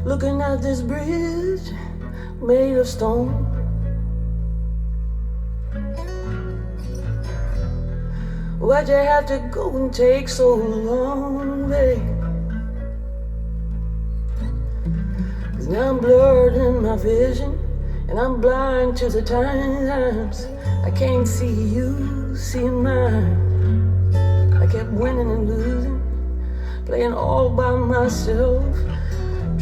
looking at this bridge made of stone. Why'd you have to go and take so long, babe? 'Cause now I'm blurred in my vision, and I'm blind to the times. I can't see you, see mine. I kept winning and losing, playing all by myself,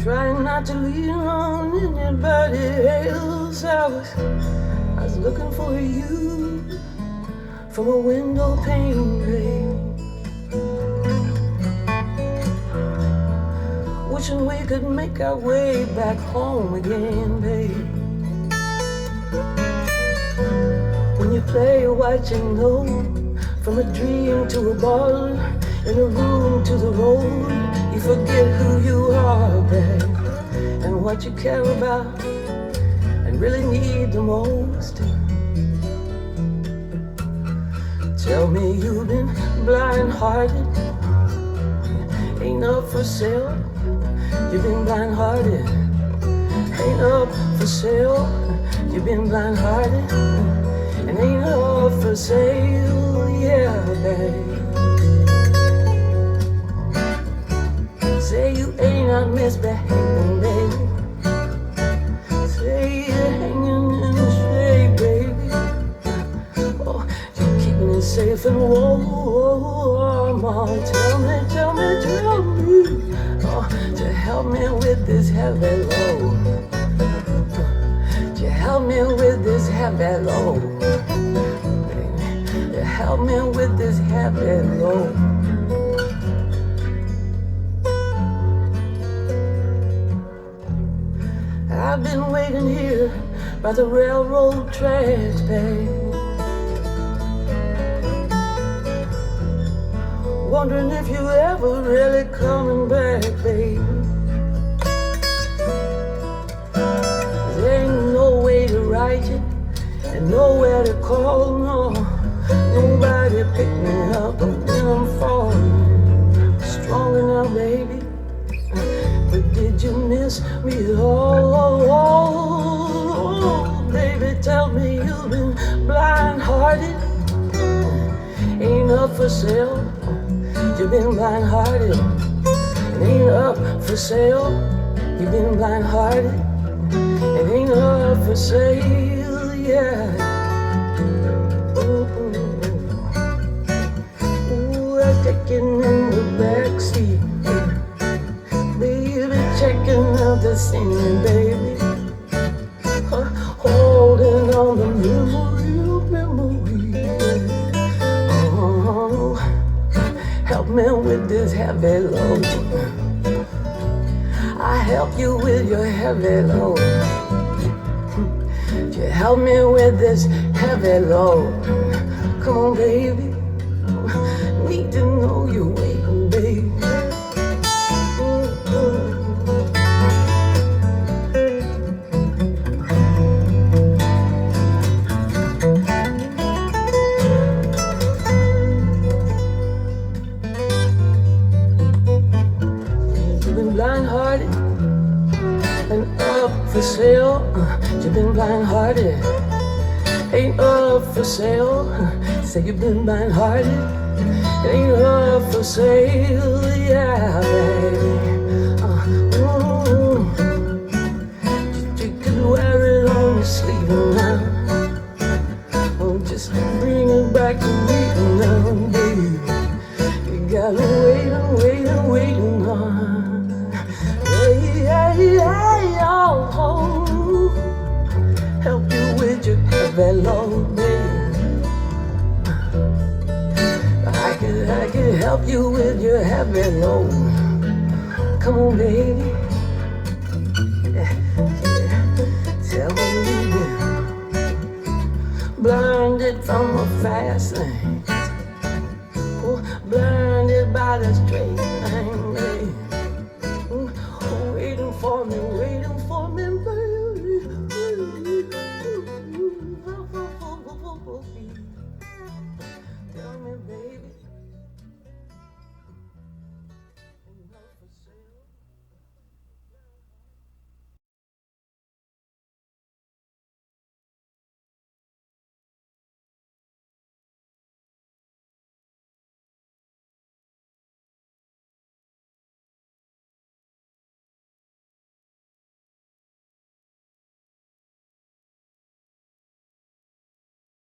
trying not to lean on anybody else. I was looking for you from a window pane, babe, wishing we could make our way back home again, babe. When you play what you know, from a dream to a ball, in a room to the road, you forget who you are, babe, and what you care about and really need the most. Tell me you've been blind-hearted, ain't up for sale. You've been blind-hearted, ain't up for sale. You've been blind-hearted, and ain't up for sale, yeah, babe. Say you ain't not misbehaving, baby. Say you're hanging in the shade, baby. Oh, you're keeping it safe and warm. Oh, tell me, oh, to help me with this heavy load. To help me with this heavy load. To help me with this heavy load. I've been waiting here by the railroad tracks, babe, wondering if you ever really coming back, babe. There ain't no way to write it and nowhere to call, no. Nobody pick me up when I'm falling. Stronger now, baby. But did you miss me at all? Baby, tell me you've been blind-hearted, ain't up for sale. You've been blind-hearted, ain't up for sale. You've been blind-hearted, it ain't up for sale, yeah. Ooh, I'm taking in the backseat, baby, checking out the scene, baby, holding on the memory. Oh, help me with this heavy load. I help you with your heavy load. You help me with this heavy load. Come on, baby, need to know you're waiting, baby. Blind-hearted and up for sale. You've been blind-hearted, ain't up for sale. Say you've been blind-hearted, ain't up for sale, yeah, baby. You could wear it on your sleeve now. Oh, just bring it back to me now, baby. You gotta wait on. Oh, help you with your heavy load, baby. I could help you with your heavy load. Come on, baby. Yeah. Tell me you've been blinded from a fast lane. Oh, blinded by this